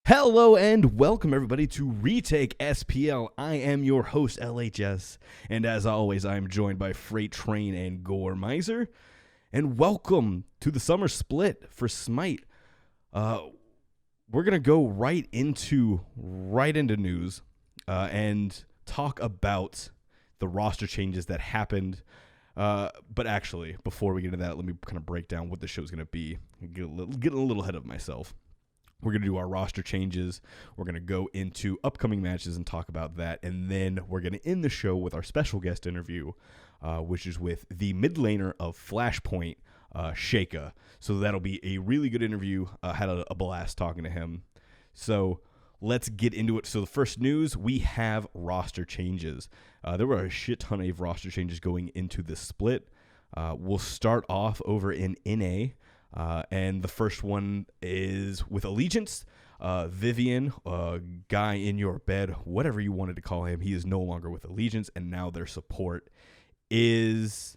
Hello and welcome everybody to Retake SPL. I am your host LHS, and as always, I am joined by Freight Train and Gore Miser. And welcome to the summer split for Smite. We're gonna go right into news and talk about the roster changes that happened. But actually, before we get into that, let me kind of break down what the show's gonna be. Get a little ahead of myself. We're going to do our roster changes. We're going to go into upcoming matches and talk about that. And then we're going to end the show with our special guest interview, which is with the mid laner of Flashpoint, Sheikah. So that'll be a really good interview. Had a blast talking to him. So let's get into it. So the first news, we have roster changes. There were a shit ton of roster changes going into this split. We'll start off over in NA. And the first one is with Allegiance. Vivian, guy in your bed, whatever you wanted to call him, he is no longer with Allegiance, and now their support is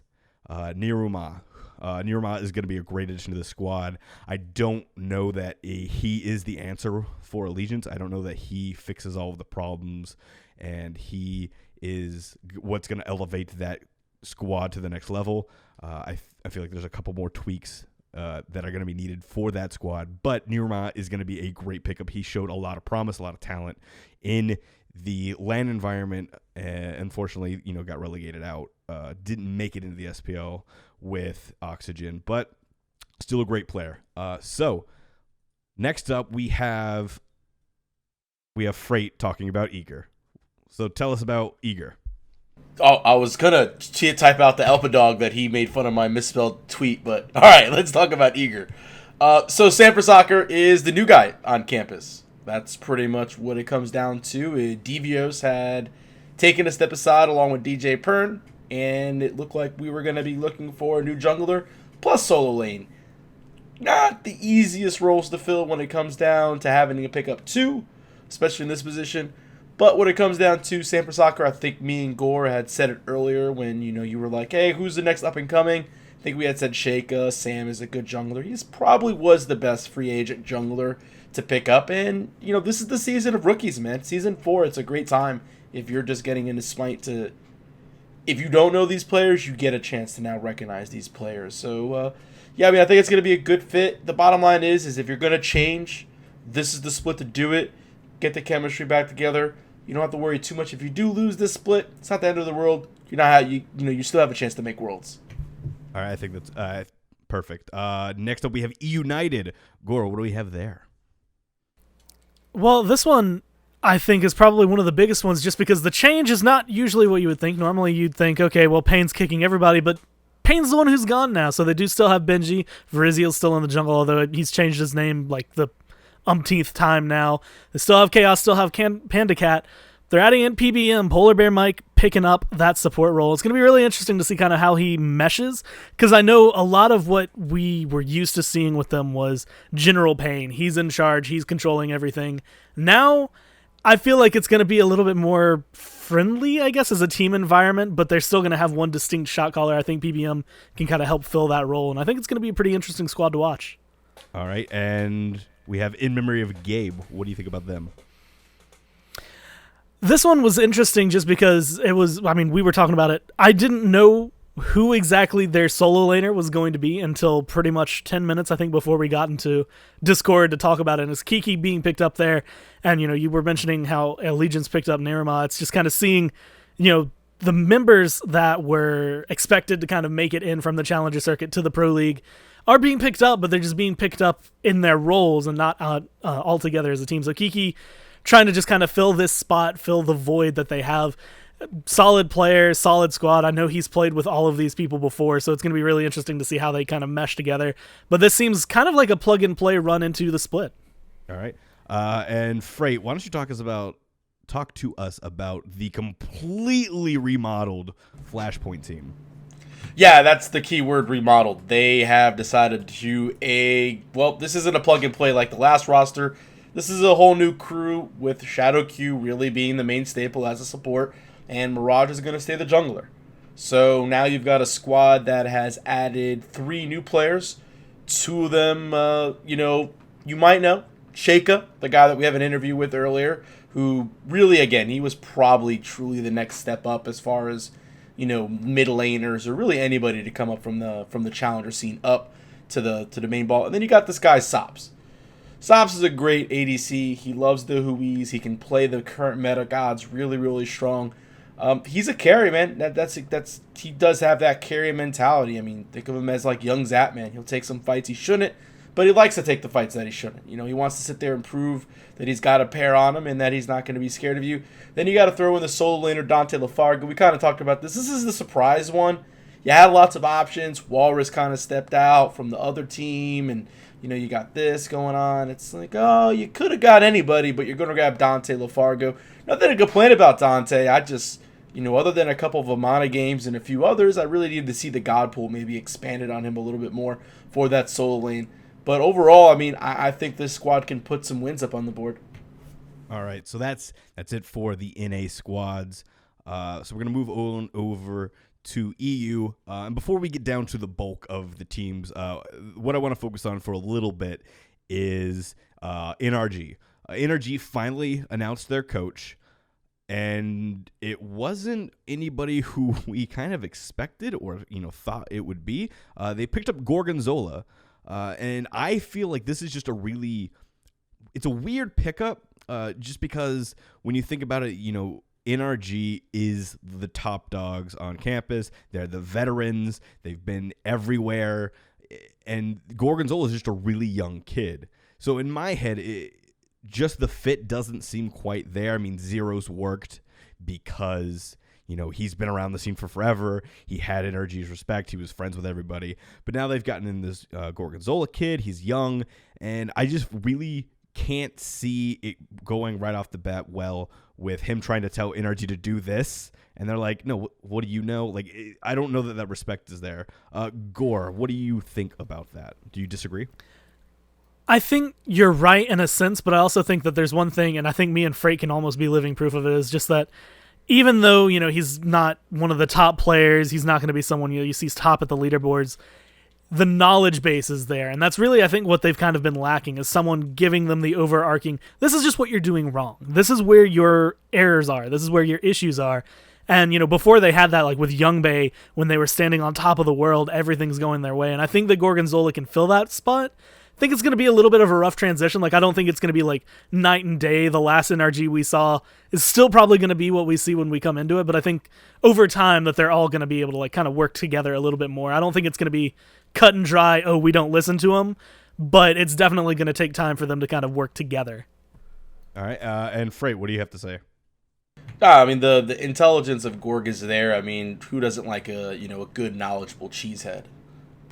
Niruma. Niruma is going to be a great addition to the squad. I don't know that he is the answer for Allegiance. I don't know that he fixes all of the problems, and he is what's going to elevate that squad to the next level. I feel like there's a couple more tweaks that are going to be needed for that squad. But Niruma is going to be a great pickup. He showed a lot of promise, a lot of talent in the LAN environment. Unfortunately, got relegated out. Didn't make it into the SPL with Oxygen, but still a great player. So next up, we have Freight talking about Eager. So tell us about Eager. Oh, I was gonna type out the Elpa dog that he made fun of my misspelled tweet, but all right, let's talk about Eager. So Sanford Soccer is the new guy on campus. That's pretty much what it comes down to. Devios had taken a step aside along with DJ Pern, and it looked like we were gonna be looking for a new jungler plus solo lane. Not the easiest roles to fill when it comes down to having to pick up two, especially in this position. But when it comes down to Sanford Soccer, I think me and Gore had said it earlier when, you were like, hey, who's the next up-and-coming? I think we had said Sheikah. Sam is a good jungler. He probably was the best free agent jungler to pick up. And, this is the season of rookies, man. Season 4, it's a great time if you're just getting into Smite to... If you don't know these players, you get a chance to now recognize these players. So, I think it's going to be a good fit. The bottom line is if you're going to change, this is the split to do it. Get the chemistry back together. You don't have to worry too much if you do lose this split. It's not the end of the world. You still have a chance to make worlds. All right, I think that's perfect. Next up, we have United. Gore, what do we have there? Well, this one I think is probably one of the biggest ones, just because the change is not usually what you would think. Normally, you'd think, okay, well, Payne's kicking everybody, but Payne's the one who's gone now, so they do still have Benji. Veriziel's still in the jungle, although he's changed his name like the umpteenth time now. They still have Chaos, still have Panda Cat. They're adding in PBM, Polar Bear Mike, picking up that support role. It's going to be really interesting to see kind of how he meshes, because I know a lot of what we were used to seeing with them was General Payne. He's in charge. He's controlling everything. Now, I feel like it's going to be a little bit more friendly, I guess, as a team environment, but they're still going to have one distinct shot caller. I think PBM can kind of help fill that role, and I think it's going to be a pretty interesting squad to watch. All right, and we have In Memory of Gabe. What do you think about them? This one was interesting just because we were talking about it. I didn't know who exactly their solo laner was going to be until pretty much 10 minutes, I think, before we got into Discord to talk about it. And it's Kiki being picked up there. And, you were mentioning how Allegiance picked up Niruma. It's just kind of seeing, the members that were expected to kind of make it in from the Challenger Circuit to the Pro League are being picked up, but they're just being picked up in their roles and not all together as a team. So Kiki trying to just kind of fill this spot, fill the void that they have. Solid player, solid squad. I know he's played with all of these people before, so it's going to be really interesting to see how they kind of mesh together. But this seems kind of like a plug-and-play run into the split. All right. And Freight, why don't you talk to us about the completely remodeled Flashpoint team? Yeah, that's the key word, remodeled. They have decided to this isn't a plug-and-play like the last roster. This is a whole new crew with Shadow Q really being the main staple as a support, and Mirage is going to stay the jungler. So now you've got a squad that has added 3 new players. 2 of them, you might know. Sheikah, the guy that we have an interview with earlier, who really, again, he was probably truly the next step up as far as, mid laners or really anybody to come up from the challenger scene up to the main ball. And then you got this guy Sops. Sops is a great ADC. He loves the Hui's. He can play the current meta gods really, really strong. He's a carry, man. He does have that carry mentality. I mean, think of him as like young Zapman. He'll take some fights he shouldn't, but he likes to take the fights that he shouldn't. He wants to sit there and prove that he's got a pair on him and that he's not going to be scared of you. Then you got to throw in the solo laner Dante LaFarga. We kind of talked about this. This is the surprise one. You had lots of options. Walrus kind of stepped out from the other team, and you got this going on. It's like, oh, you could have got anybody, but you're going to grab Dante LaFargo. Nothing to complain about Dante. I just, other than a couple of Amana games and a few others, I really needed to see the God pool maybe expanded on him a little bit more for that solo lane. But overall, I mean, I think this squad can put some wins up on the board. All right, so that's it for the NA squads. So we're going to move on over to EU. And before we get down to the bulk of the teams, what I want to focus on for a little bit is NRG. NRG finally announced their coach, and it wasn't anybody who we kind of expected or thought it would be. They picked up Gorgonzola, and I feel like this is just it's a weird pickup, just because when you think about it, NRG is the top dogs on campus. They're the veterans. They've been everywhere. And Gorgonzola is just a really young kid. So in my head, just the fit doesn't seem quite there. I mean, Zero's worked because, he's been around the scene for forever. He had NRG's respect. He was friends with everybody. But now they've gotten in this Gorgonzola kid. He's young. And I just really can't see it going right off the bat well with him trying to tell NRG to do this, and they're like, no, what do you know? Like, I don't know that respect is there. Gore, what do you think about that? Do you disagree? I think you're right in a sense, but I also think that there's one thing, and I think me and Freight can almost be living proof of it, is just that even though, he's not one of the top players, he's not going to be someone you see top at the leaderboards, the knowledge base is there. And that's really, I think, what they've kind of been lacking, is someone giving them the overarching, this is just what you're doing wrong. This is where your errors are. This is where your issues are. And, before they had that, like with Youngbei, when they were standing on top of the world, everything's going their way. And I think that Gorgonzola can fill that spot. I think it's going to be a little bit of a rough transition. Like, I don't think it's going to be like night and day. The last NRG we saw is still probably going to be what we see when we come into it. But I think over time that they're all going to be able to like kind of work together a little bit more. I don't think it's going to be cut and dry, oh, we don't listen to them. But it's definitely going to take time for them to kind of work together. All right. And Freight, what do you have to say? I mean, the intelligence of Gorg is there. I mean, who doesn't like a good, knowledgeable cheesehead?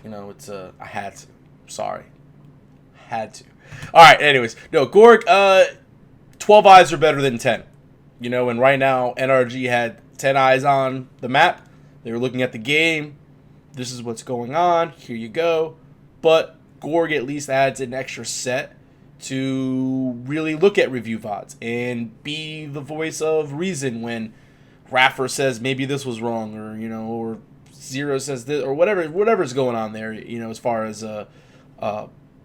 It's I had to. Sorry. Had to. All right, anyways. No, Gorg, 12 eyes are better than 10. And right now, NRG had 10 eyes on the map. They were looking at the game. This is what's going on. Here you go. But Gorg at least adds an extra set to really look at review VODs and be the voice of reason when Raffer says maybe this was wrong, or Zero says this, or whatever's going on there, as far as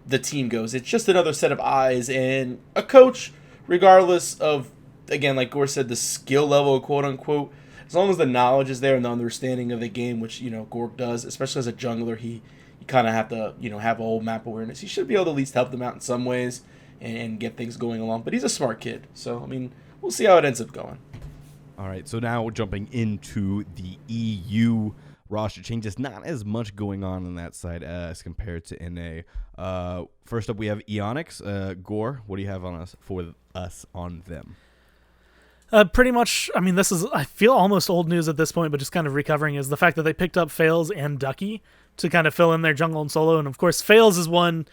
the team goes. It's just another set of eyes, and a coach, regardless of, again, like Gore said, the skill level, quote unquote, as long as the knowledge is there and the understanding of the game, which Gorg does, especially as a jungler, he kind of have to have a whole map awareness. He should be able to at least help them out in some ways and get things going along. But he's a smart kid, so I mean, we'll see how it ends up going. All right, so now we're jumping into the EU roster changes. Not as much going on that side as compared to NA. First up, we have Eonix. Gore, what do you have on us on them? Pretty much, I mean, this is, I feel almost old news at this point, but just kind of recovering, is the fact that they picked up Fails and Ducky to kind of fill in their jungle and solo. And of course, Fails is one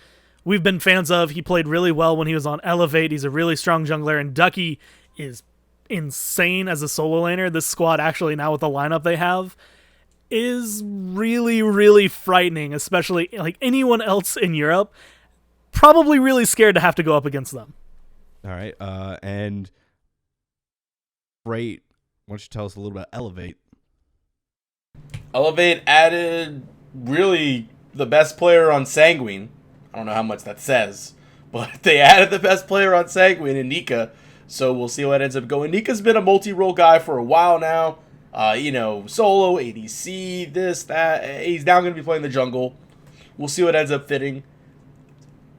we've been fans of. He played really well when he was on Elevate. He's a really strong jungler, and Ducky is insane as a solo laner. This squad, actually, now with the lineup they have, is really, really frightening, especially like anyone else in Europe. Probably really scared to have to go up against them. All right, and Freight, why don't you tell us a little about Elevate? Elevate added really the best player on Sanguine. I don't know how much that says, but they added the best player on Sanguine in Nika, so we'll see how it ends up going. Nika's been a multi-role guy for a while now. Solo, ADC, this, that. He's now going to be playing the jungle. We'll see what ends up fitting.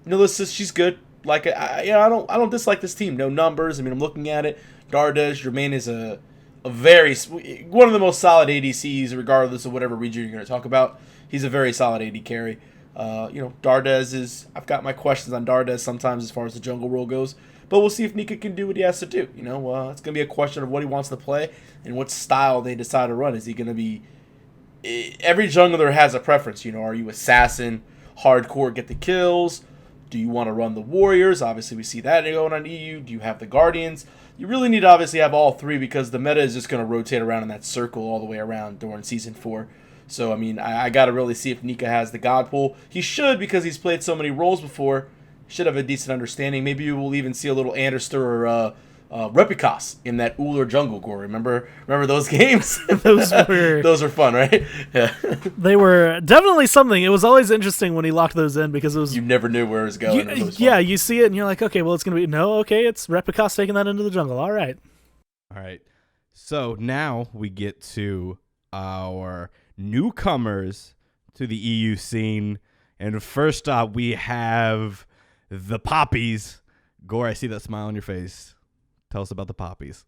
Nilissa, she's good. Like, I don't dislike this team. No numbers. I mean, I'm looking at it. Dardes, Jermaine is one of the most solid ADCs, regardless of whatever region you're going to talk about. He's a very solid AD carry. Dardes is. I've got my questions on Dardes sometimes as far as the jungle role goes. But we'll see if Nika can do what he has to do. It's going to be a question of what he wants to play and what style they decide to run. Is he going to be... Every jungler has a preference. Are you assassin, hardcore, get the kills? Do you want to run the warriors? Obviously, we see that going on EU. Do you have the guardians? You really need to obviously have all three because the meta is just going to rotate around in that circle all the way around during Season 4. So, I got to really see if Nika has the god pool. He should because he's played so many roles before. Should have a decent understanding. Maybe we'll even see a little Anderster or Repicas in that Uller jungle gore. Remember those games? Those were fun, right? Yeah. They were definitely something. It was always interesting when he locked those in because it was... You never knew where it was going. You see it and you're like, okay, well, it's going to be... No, okay, it's Repicas taking that into the jungle. All right. So now we get to our newcomers to the EU scene. And first up, we have... the Poppies. Gore, I see that smile on your face. Tell us about the Poppies.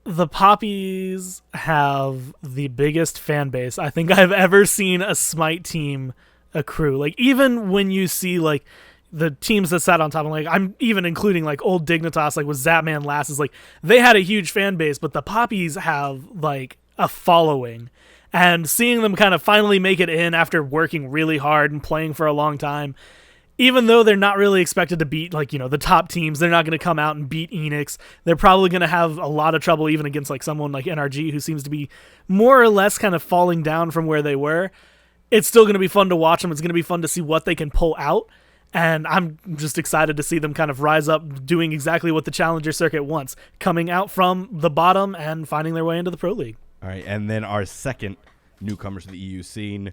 The Poppies have the biggest fan base I think I've ever seen a Smite team accrue. Like, even when you see, like, the teams that sat on top, I'm even including, like, old Dignitas, like, with Zapman last, is like, they had a huge fan base, but the Poppies have, like, a following. And seeing them kind of finally make it in after working really hard and playing for a long time, even though they're not really expected to beat, the top teams, they're not going to come out and beat Enix. They're probably going to have a lot of trouble even against, someone like NRG, who seems to be more or less kind of falling down from where they were. It's still going to be fun to watch them. It's going to be fun to see what they can pull out. And I'm just excited to see them kind of rise up, doing exactly what the Challenger Circuit wants, coming out from the bottom and finding their way into the Pro League. All right, and then our second newcomers to the EU scene,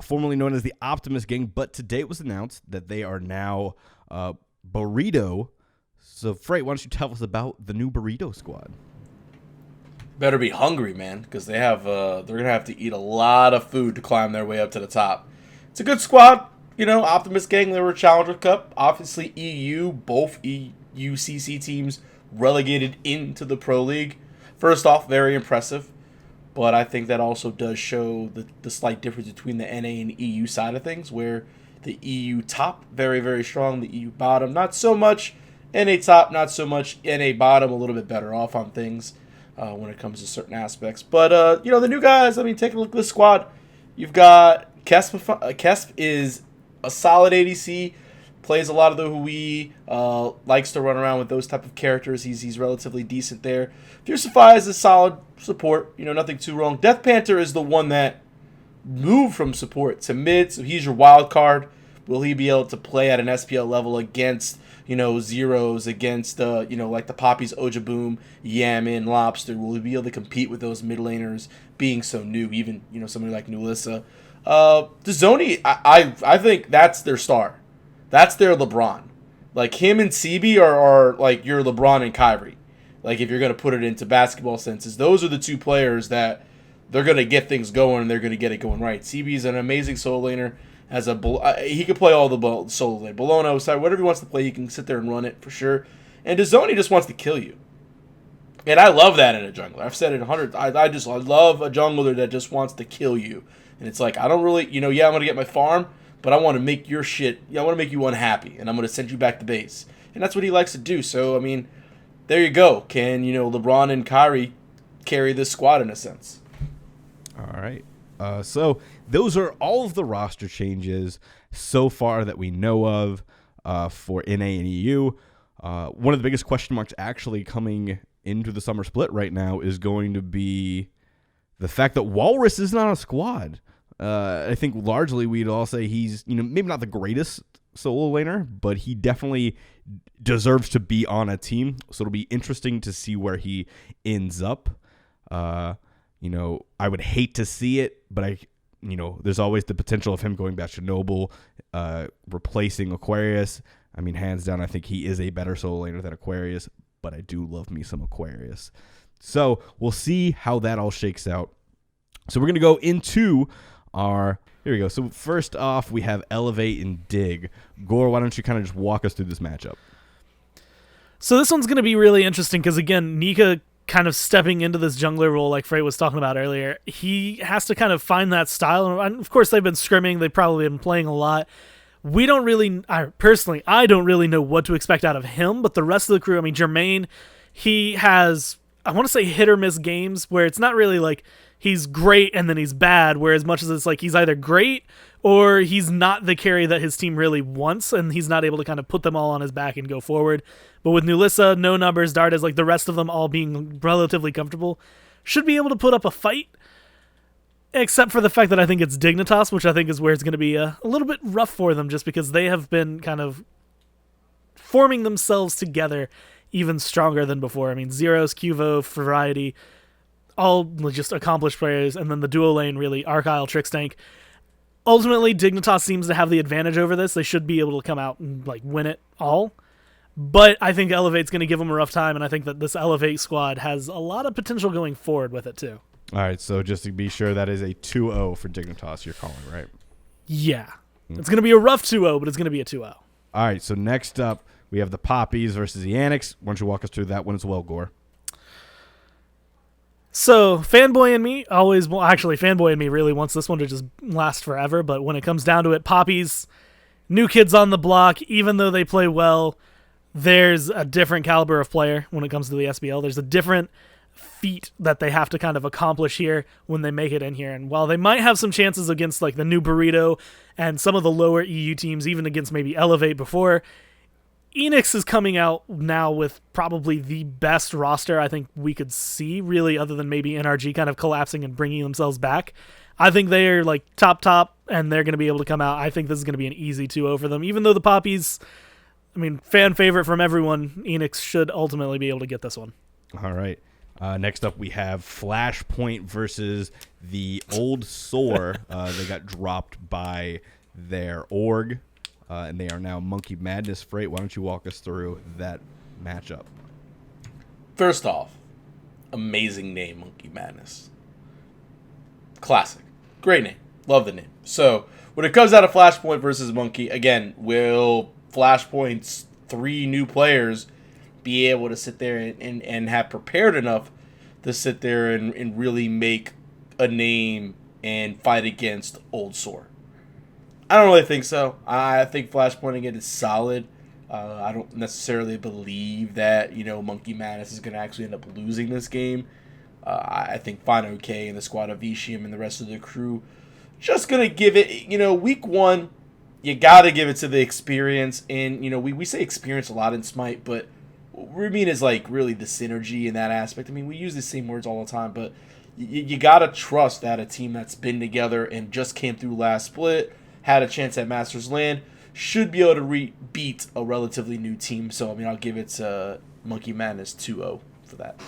formerly known as the Optimus Gang, but today it was announced that they are now Burrito. So, Freight, why don't you tell us about the new Burrito squad? Better be hungry, man, because they're gonna have to eat a lot of food to climb their way up to the top. It's a good squad, Optimus Gang. They were Challenger Cup, obviously EU, both EUCC teams relegated into the Pro League. First off, very impressive. But I think that also does show the slight difference between the NA and EU side of things, where the EU top, very, very strong, the EU bottom, not so much. NA top, not so much. NA bottom, a little bit better off on things when it comes to certain aspects. But, the new guys, take a look at the squad. You've got Kesp. Kesp is a solid ADC, plays a lot of the Hui, likes to run around with those type of characters. He's relatively decent there. Fusify is a solid support, nothing too wrong. Death Panther is the one that moved from support to mid, so he's your wild card. Will he be able to play at an SPL level against, Zeros, against, like the Poppies, Ojaboom, Yamin, Lobster? Will he be able to compete with those mid laners being so new, even, somebody like Nulissa? The Zoni, I think that's their star. That's their LeBron. Like, him and CB are like your LeBron and Kyrie. Like, if you're going to put it into basketball senses, those are the two players that they're going to get things going and they're going to get it going right. CB is an amazing solo laner. He can play all the solo lane. Bologna, whatever he wants to play, he can sit there and run it for sure. And DAZN just wants to kill you. And I love that in a jungler. I've said it 100. I love a jungler that just wants to kill you. And it's like, I don't really, I'm going to get my farm, but I want to make your shit, I want to make you unhappy, and I'm going to send you back to base. And that's what he likes to do. So, there you go. Can, LeBron and Kyrie carry this squad in a sense? All right. So those are all of the roster changes so far that we know of for NA and EU. One of the biggest question marks actually coming into the summer split right now is going to be the fact that Walrus is not a squad. I think largely we'd all say he's, maybe not the greatest solo laner, but he definitely deserves to be on a team. So it'll be interesting to see where he ends up. I would hate to see it, but there's always the potential of him going back to Noble, replacing Aquarius. I mean, hands down, I think he is a better solo laner than Aquarius, but I do love me some Aquarius. So we'll see how that all shakes out. So we're going to go into our... Here we go. So first off, we have Elevate and Dig. Gore, why don't you kind of just walk us through this matchup? So this one's going to be really interesting because, again, Nika kind of stepping into this jungler role like Frey was talking about earlier. He has to kind of find that style. And of course, they've been scrimming. They've probably been playing a lot. We don't really... Personally, I don't really know what to expect out of him, but the rest of the crew, I mean, Jermaine, he has... I want to say hit or miss games where it's not really like he's great and then he's bad, where as much as it's like he's either great or he's not the carry that his team really wants and he's not able to kind of put them all on his back and go forward. But with Nulissa, No Numbers, Dardas, like the rest of them all being relatively comfortable, should be able to put up a fight, except for the fact that I think it's Dignitas, which I think is where it's going to be a little bit rough for them just because they have been kind of forming themselves together even stronger than before. I mean, Zeros, Cuvo, Variety, all just accomplished players, and then the duo lane, really, Argyle, Trickstank. Ultimately, Dignitas seems to have the advantage over this. They should be able to come out and like win it all. But I think Elevate's going to give them a rough time, and I think that this Elevate squad has a lot of potential going forward with it, too. All right, so just to be sure, that is a 2-0 for Dignitas you're calling, right? Yeah. It's going to be a rough 2-0, but it's going to be a 2-0. All right, so next up, we have the Poppies versus the Annex. Why don't you walk us through that one as well, Gore? So, Fanboy and me always... Well, actually, Fanboy and me really wants this one to just last forever, but when it comes down to it, Poppies, new kids on the block, even though they play well, there's a different caliber of player when it comes to the SPL. There's a different feat that they have to kind of accomplish here when they make it in here. And while they might have some chances against like the new Burrito and some of the lower EU teams, even against maybe Elevate before, Enix is coming out now with probably the best roster I think we could see, really, other than maybe NRG kind of collapsing and bringing themselves back. I think they are like top, and they're going to be able to come out. I think this is going to be an easy 2-0 for them. Even though the Poppies, I mean, fan favorite from everyone, Enix should ultimately be able to get this one. All right. Next up, we have Flashpoint versus the Old Sore. They got dropped by their org, and they are now Monkey Madness. Freight, why don't you walk us through that matchup? First off, amazing name, Monkey Madness. Classic. Great name. Love the name. So, when it comes out of Flashpoint versus Monkey, again, will Flashpoint's 3 new players be able to sit there and have prepared enough to sit there and really make a name and fight against Old Sore? I don't really think so. I think Flashpoint again is solid. I don't necessarily believe that, Monkey Madness is going to actually end up losing this game. I think Fine OK and the squad of Vicium and the rest of the crew just going to give it, week 1, you got to give it to the experience. And, we say experience a lot in Smite, but what we mean is like really the synergy in that aspect. I mean, we use the same words all the time, but you got to trust that a team that's been together and just came through last split, had a chance at Masters Land, should be able to beat a relatively new team. So, I mean, I'll give it to Monkey Madness 2-0 for that.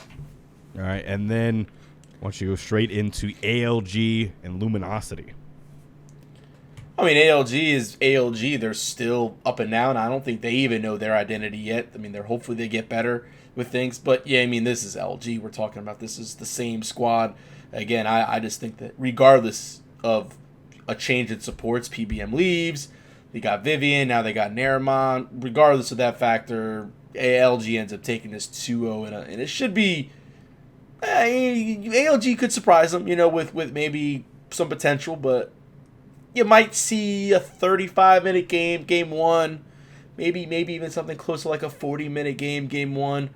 All right, and then why don't you go straight into ALG and Luminosity? I mean, ALG is ALG. They're still up and down. I don't think they even know their identity yet. I mean, hopefully they get better with things. But, yeah, I mean, this is LG we're talking about. This is the same squad. Again, I just think that regardless of a change in supports, PBM leaves. They got Vivian. Now they got Naramon. Regardless of that factor, ALG ends up taking this 2-0. And it should be... ALG could surprise them, with maybe some potential. But you might see a 35-minute game 1. Maybe even something close to like a 40-minute game 1.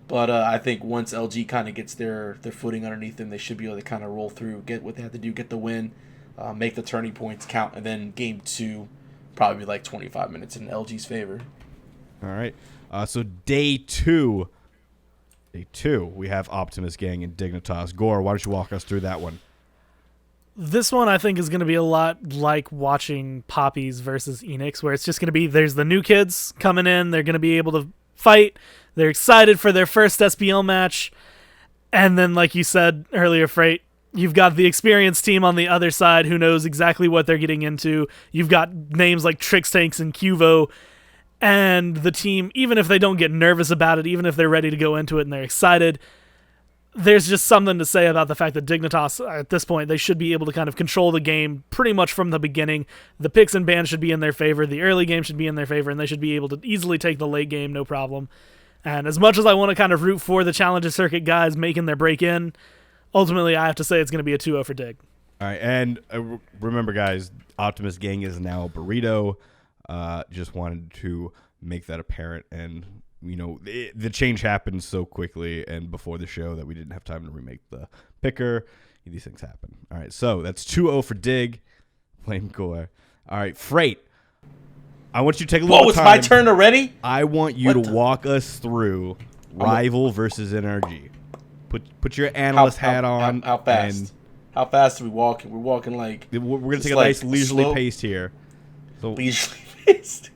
But I think once LG kind of gets their footing underneath them, they should be able to kind of roll through, get what they have to do, get the win, make the turning points count, and then game 2 probably be like 25 minutes in LG's favor. All right. So day 2. Day 2, we have Optimus Gang and Dignitas. Gore, why don't you walk us through that one? This one I think is going to be a lot like watching Poppies versus Enix, where it's just going to be, there's the new kids coming in, they're going to be able to fight, they're excited for their first SPL match, and then like you said earlier, Freight, you've got the experienced team on the other side who knows exactly what they're getting into. You've got names like Trickstanks and Cuvo, And the team, even if they don't get nervous about it, even if they're ready to go into it and they're excited, there's just something to say about the fact that Dignitas, at this point, they should be able to kind of control the game pretty much from the beginning. The picks and bans should be in their favor. The early game should be in their favor, and they should be able to easily take the late game, no problem. And as much as I want to kind of root for the Challenger Circuit guys making their break in, ultimately I have to say it's going to be a 2-0 for Dig. All right, and remember, guys, Optimus Gang is now a burrito. Just wanted to make that apparent, and the change happened so quickly and before the show that we didn't have time to remake the picker. These things happen. All right, so that's 2-0 for Dig. Blame Gore. All right, Freight. I want you to take a little time. Whoa, it's my turn already? I want you to walk us through Rival versus NRG. Put your analyst hat on. How fast? How fast are we walking? We're walking like... We're going to take a nice leisurely pace here. So, leisurely pace?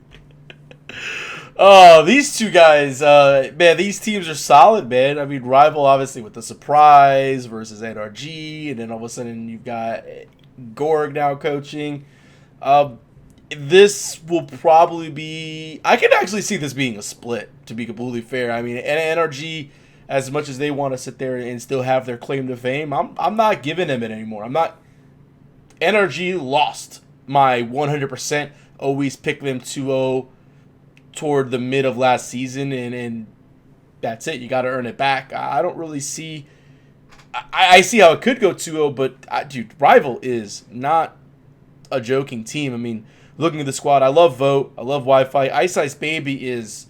Oh, these two guys, man, these teams are solid, man. I mean, Rival, obviously, with the surprise versus NRG, and then all of a sudden you've got Gorg now coaching. This will probably be... I can actually see this being a split, to be completely fair. I mean, NRG, as much as they want to sit there and still have their claim to fame, I'm not giving them it anymore. I'm not... NRG lost my 100%. Always pick them 2-0 toward the mid of last season, and that's it. You got to earn it back. I don't really see... I see how it could go 2-0, but, dude, Rival is not a joking team. I mean, looking at the squad, I love Vote. I love Wi-Fi. Ice Ice Baby is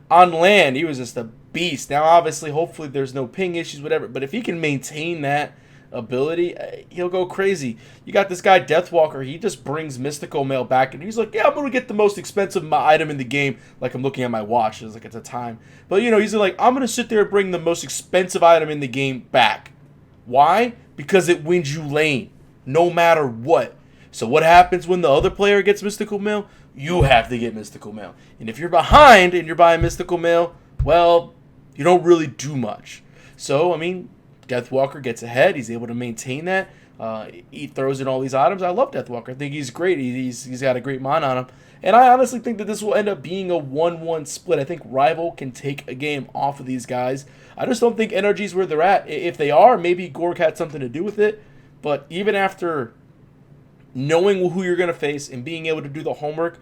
on land. He was just a beast. Now, obviously, hopefully there's no ping issues, whatever, but if he can maintain that ability, he'll go crazy. You got this guy Deathwalker. He just brings Mystical Mail back, and he's like, yeah, I'm gonna get the most expensive item in the game. Like, I'm looking at my watch. It's like it's a time, but he's like, I'm gonna sit there and bring the most expensive item in the game back. Why? Because it wins you lane, no matter what. So what happens when the other player gets Mystical Mail? You have to get Mystical Mail, and if you're behind and you're buying Mystical Mail, well, you don't really do much. So I mean, Deathwalker gets ahead. He's able to maintain that. He throws in all these items. I love Deathwalker. I think he's great. He's got a great mind on him. And I honestly think that this will end up being a 1-1 split. I think Rival can take a game off of these guys. I just don't think NRG's where they're at. If they are, maybe Gorg had something to do with it. But even after knowing who you're going to face and being able to do the homework,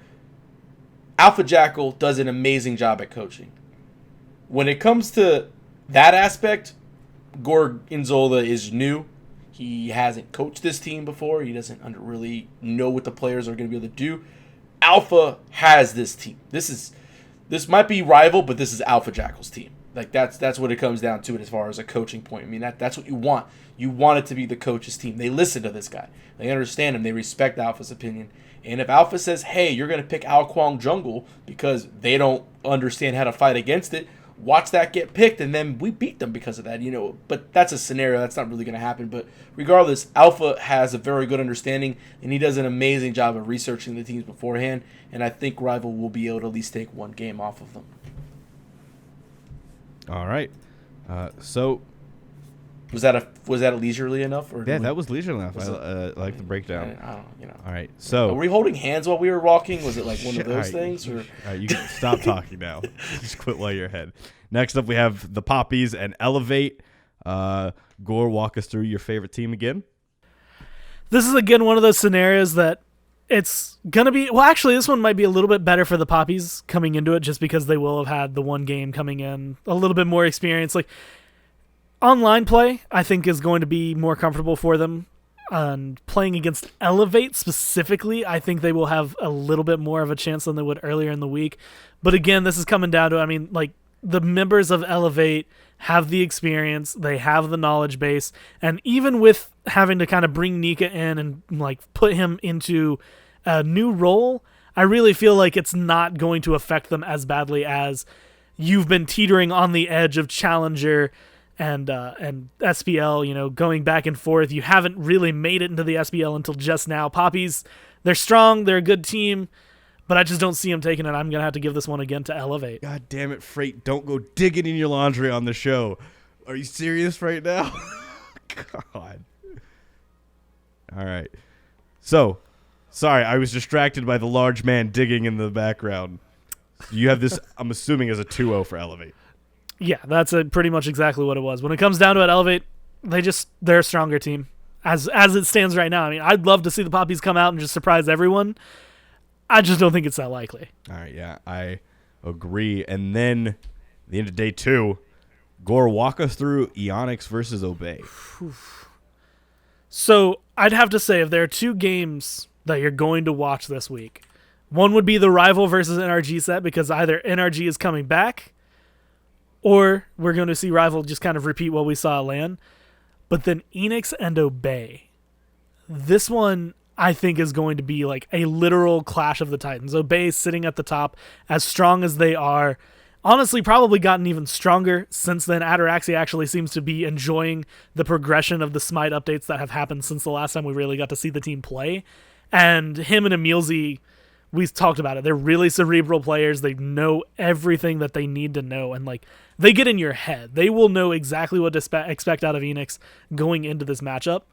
Alpha Jackal does an amazing job at coaching. When it comes to that aspect, Gorg Inzola is new. He hasn't coached this team before. He doesn't really know what the players are going to be able to do. Alpha has this team. This might be Rival, but this is Alpha Jackal's team. Like that's what it comes down to it as far as a coaching point. I mean, that's what you want. You want it to be the coach's team. They listen to this guy. They understand him. They respect Alpha's opinion. And if Alpha says, hey, you're going to pick Ao Kuang jungle because they don't understand how to fight against it, watch that get picked, and then we beat them because of that, But that's a scenario. That's not really going to happen. But regardless, Alpha has a very good understanding, and he does an amazing job of researching the teams beforehand. And I think Rival will be able to at least take one game off of them. All right. So was that a leisurely enough? Or yeah, that was leisurely enough. I like the breakdown. I don't. All right. So were we holding hands while we were walking? Was it like one of those things? Or? All right, you can stop talking now. Just quit while you're ahead. Next up, we have the Poppies and Elevate. Gore, walk us through your favorite team again. This is, again, one of those scenarios that it's going to be... Well, actually, this one might be a little bit better for the Poppies coming into it just because they will have had the one game coming in, a little bit more experience. Like, online play, I think, is going to be more comfortable for them. And playing against Elevate specifically, I think they will have a little bit more of a chance than they would earlier in the week. But again, this is coming down to, the members of Elevate have the experience, they have the knowledge base, and even with having to kind of bring Nika in and put him into a new role, I really feel like it's not going to affect them as badly as you've been teetering on the edge of Challenger and SPL, going back and forth. You haven't really made it into the SPL until just now. Poppies, they're strong, they're a good team, but I just don't see them taking it. I'm going to have to give this one again to Elevate. God damn it, Freight. Don't go digging in your laundry on the show. Are you serious right now? God. All right. So, sorry, I was distracted by the large man digging in the background. You have this, I'm assuming, as a 2-0 for Elevate. Yeah, that's pretty much exactly what it was. When it comes down to it, Elevate, they're a stronger team as it stands right now. I mean, I'd love to see the Poppies come out and just surprise everyone. I just don't think it's that likely. All right, yeah, I agree. And then the end of day 2, Gore, walk us through Ionix versus Obey. So I'd have to say, if there are 2 games that you're going to watch this week, one would be the Rival versus NRG set, because either NRG is coming back or we're going to see Rival just kind of repeat what we saw at LAN. But then Enix and Obey. This one, I think, is going to be like a literal clash of the Titans. Obey sitting at the top, as strong as they are. Honestly, probably gotten even stronger since then. Ataraxia actually seems to be enjoying the progression of the Smite updates that have happened since the last time we really got to see the team play. And him and Emilzy, we talked about it. They're really cerebral players. They know everything that they need to know. And like, they get in your head. They will know exactly what to expect out of Enix going into this matchup.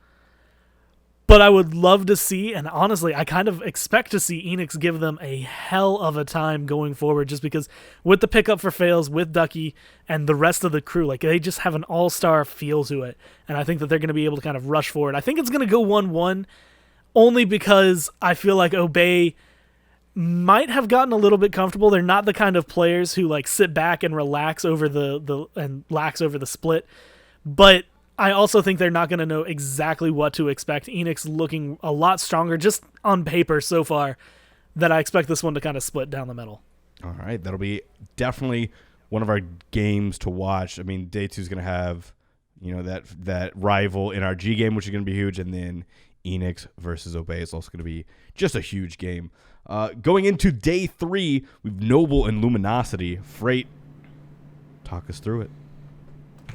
But I would love to see, and honestly, I kind of expect to see Enix give them a hell of a time going forward, just because with the pickup for Fails, with Ducky, and the rest of the crew, like, they just have an all-star feel to it. And I think that they're going to be able to kind of rush forward. I think it's going to go 1-1, only because I feel like Obey might have gotten a little bit comfortable. They're not the kind of players who like sit back and relax over and lax over the split. But I also think they're not going to know exactly what to expect. Enix looking a lot stronger just on paper so far, that I expect this one to kind of split down the middle. All right, that'll be definitely one of our games to watch. I mean, day 2 is going to have, that Rival NRG game, which is going to be huge, and then Enix versus Obey is also going to be just a huge game. Going into day 3, we've Noble and Luminosity. Freight, talk us through it.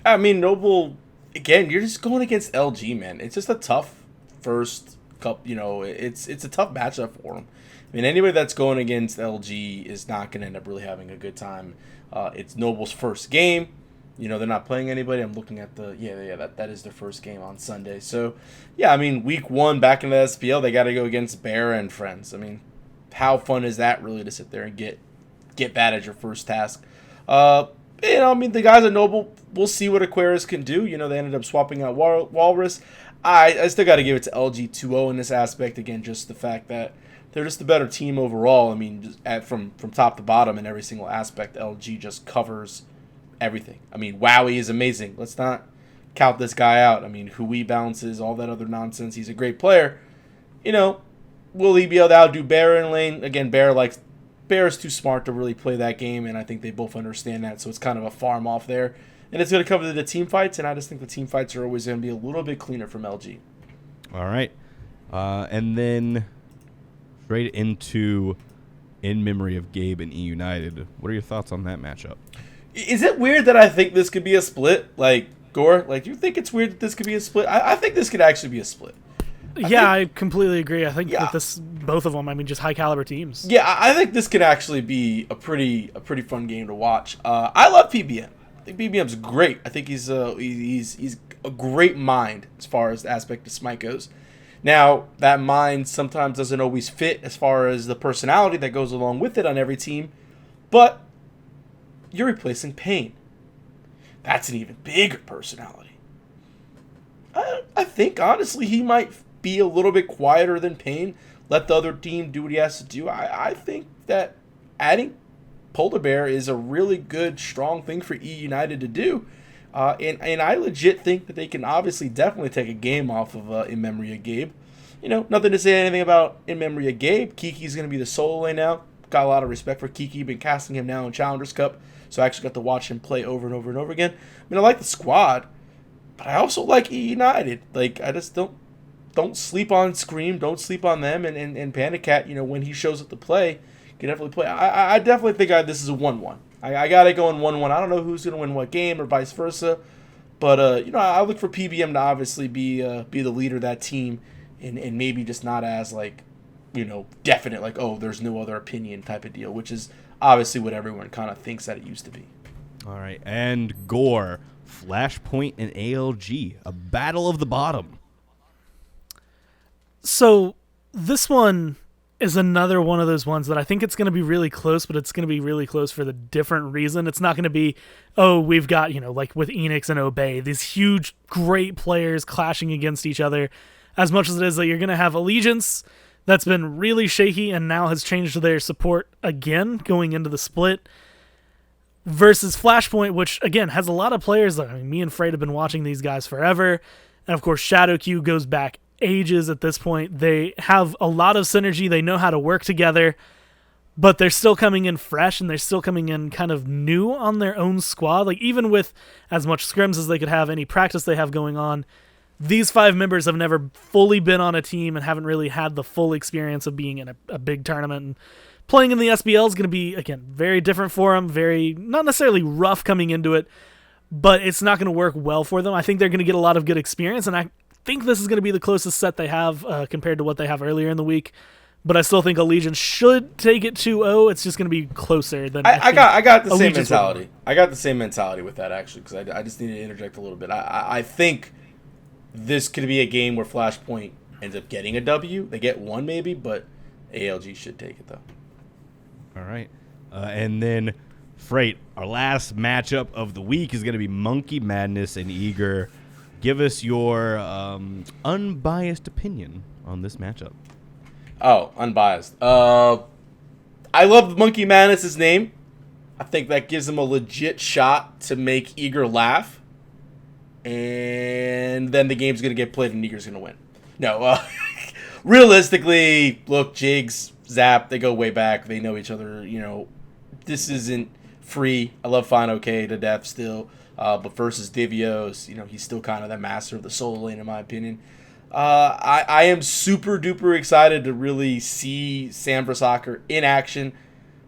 I mean, Noble, again, you're just going against LG, man. It's just a tough first cup. It's a tough matchup for them. I mean, anybody that's going against LG is not going to end up really having a good time. It's Noble's first game. They're not playing anybody. I'm looking at that is their first game on Sunday. So, yeah, I mean, week 1 back in the SPL, they got to go against Bear and friends. I mean, how fun is that really to sit there and get bad at your first task? I mean, the guys at Noble, we'll see what Aquarius can do. They ended up swapping out Walrus. I still got to give it to LG 2-0 in this aspect. Again, just the fact that they're just the better team overall. I mean, just from top to bottom in every single aspect, LG just covers everything. I mean, Wowie is amazing. Let's not count this guy out. I mean, Hui bounces, all that other nonsense. He's a great player. Will he be able to outdo Bear in lane? Again, Bear is too smart to really play that game, and I think they both understand that, so it's kind of a farm off there. And it's going to cover the team fights, and I just think the team fights are always going to be a little bit cleaner from LG. All right. And then straight into In Memory of Gabe and E United. What are your thoughts on that matchup? Is it weird that I think this could be a split? Like, Gore, do you think it's weird that this could be a split? I think this could actually be a split. I completely agree. I think that both of them, I mean, just high caliber teams. Yeah, I think this could actually be a pretty fun game to watch. I love PBM. I think PBM's great. I think he's a great mind as far as the aspect of Smite goes. Now, that mind sometimes doesn't always fit as far as the personality that goes along with it on every team, but you're replacing Pain. That's an even bigger personality. I think, honestly, he might be a little bit quieter than Pain. Let the other team do what he has to do. I think that adding Polar Bear is a really good, strong thing for E United to do. And I legit think that they can obviously definitely take a game off of In Memory of Gabe. Nothing to say anything about In Memory of Gabe. Kiki's going to be the solo lane now. Got a lot of respect for Kiki. Been casting him now in Challengers Cup. So I actually got to watch him play over and over and over again. I mean, I like the squad, but I also like E United. I just don't sleep on Scream. Don't sleep on them. And Panda Cat, when he shows up to play, can definitely play. I definitely think this is a 1-1. I got it going 1-1. I don't know who's going to win what game or vice versa. But, I look for PBM to obviously be the leader of that team and maybe just not as, definite, there's no other opinion type of deal, which is obviously what everyone kind of thinks that it used to be. All right. And Gore, Flashpoint and ALG, a battle of the bottom. So this one, is another one of those ones that I think it's going to be really close, but it's going to be really close for the different reason. It's not going to be, oh, we've got, like with Enix and Obey, these huge, great players clashing against each other, as much as it is that you're going to have Allegiance that's been really shaky and now has changed their support again going into the split, versus Flashpoint, which, again, has a lot of players. Me and Freight have been watching these guys forever, and of course Shadowq goes back ages at this point. They have a lot of synergy. They know how to work together, but they're still coming in fresh, and they're still coming in kind of new on their own squad. Like, even with as much scrims as they could have, any practice they have going on, these 5 members have never fully been on a team and haven't really had the full experience of being in a big tournament. And playing in the SPL is going to be, again, very different for them, very, not necessarily rough coming into it, but it's not going to work well for them. I think they're going to get a lot of good experience, and I think this is going to be the closest set they have compared to what they have earlier in the week. But I still think Allegiance should take it 2-0. It's just going to be closer than I got the same Allegiance mentality. I got the same mentality with that, actually, because I just need to interject a little bit. I think this could be a game where Flashpoint ends up getting a W. They get one maybe, but ALG should take it, though. All right. And then, Freight, our last matchup of the week is going to be Monkey Madness and Eager. Give us your unbiased opinion on this matchup. Oh, unbiased. I love Monkey Madness' name. I think that gives him a legit shot to make Eager laugh. And then the game's going to get played and Eager's going to win. No, realistically, look, Jigs, Zap, they go way back. They know each other. This isn't free. I love Fine OK to death still. But versus Divios, he's still kind of the master of the solo lane, in my opinion. I am super duper excited to really see Sam Soccer in action.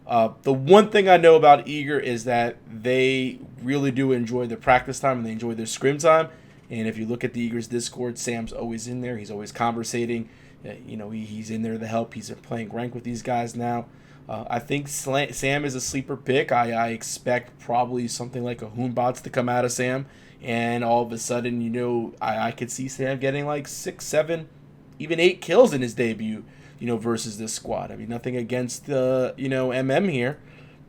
The one thing I know about Eager is that they really do enjoy their practice time and they enjoy their scrim time. And if you look at the Eagers Discord, Sam's always in there. He's always conversating. He's in there to help. He's playing rank with these guys now. I think Sam is a sleeper pick. I expect probably something like a Hoonbots to come out of Sam. And all of a sudden, I could see Sam getting like 6, 7, even 8 kills in his debut, versus this squad. I mean, nothing against the, MM here,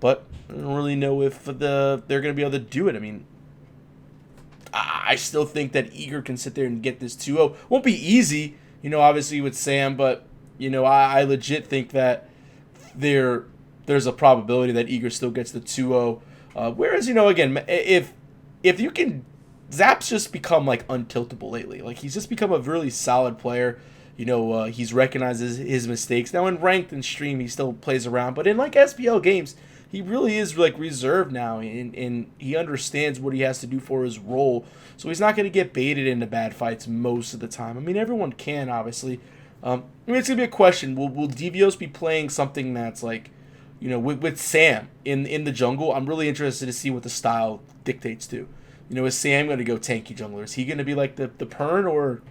but I don't really know if they're going to be able to do it. I mean, I still think that Eager can sit there and get this 2-0. Won't be easy, obviously with Sam, but, I legit think that there's a probability that Eager still gets the 2-0. Whereas, again, if you can, Zap's just become like untiltable lately. Like, he's just become a really solid player. He's recognized his mistakes. Now in ranked and stream, he still plays around, but in like SPL games, he really is like reserved now, and he understands what he has to do for his role. So he's not going to get baited into bad fights most of the time. I mean, everyone can, obviously. It's going to be a question. Will Devios be playing something that's like, with Sam in the jungle? I'm really interested to see what the style dictates to. Is Sam going to go tanky jungler? Is he going to be like the Pern, or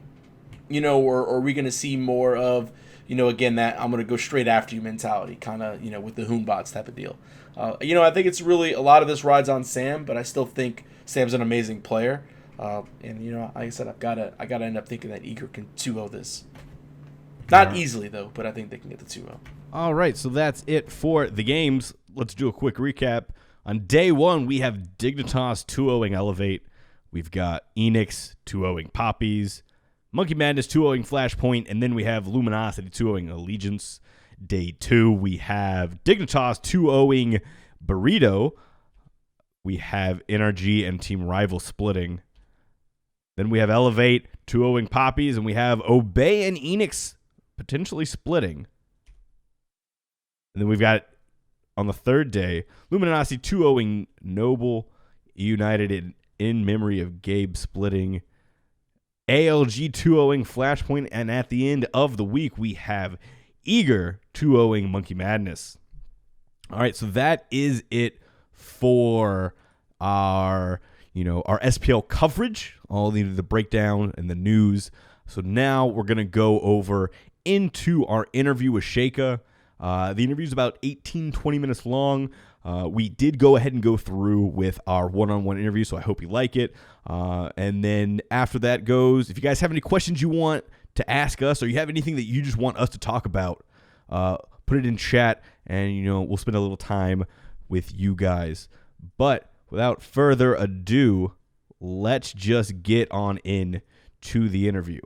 are we going to see more of, again, that I'm going to go straight after you mentality, kind of, with the Hoonbots type of deal. I think it's really, a lot of this rides on Sam, but I still think Sam's an amazing player. And, like I said, I gotta end up thinking that Eager can 2-0 this. Not easily, though, but I think they can get the 2-0. All right, so that's it for the games. Let's do a quick recap. On day 1, we have Dignitas 2-0ing Elevate. We've got Enix 2-0ing Poppies. Monkey Madness 2-0ing Flashpoint. And then we have Luminosity 2-0ing Allegiance. Day 2, we have Dignitas 2-0ing Burrito. We have NRG and Team Rival splitting. Then we have Elevate 2-0ing Poppies. And we have Obey and Enix potentially splitting. And then we've got, on the third day, Luminosity 2-0ing Noble United in memory of Gabe splitting. ALG 2-0ing Flashpoint. And at the end of the week, we have Eager 2-0ing Monkey Madness. All right, so that is it for our SPL coverage, all the breakdown and the news. So now we're going to go over into our interview with Sheikah. The interview is about 18, 20 minutes long. We did go ahead and go through with our one-on-one interview, so I hope you like it. And then after that goes, if you guys have any questions you want to ask us, or you have anything that you just want us to talk about, put it in chat, and we'll spend a little time with you guys. But without further ado, let's just get on in to the interview.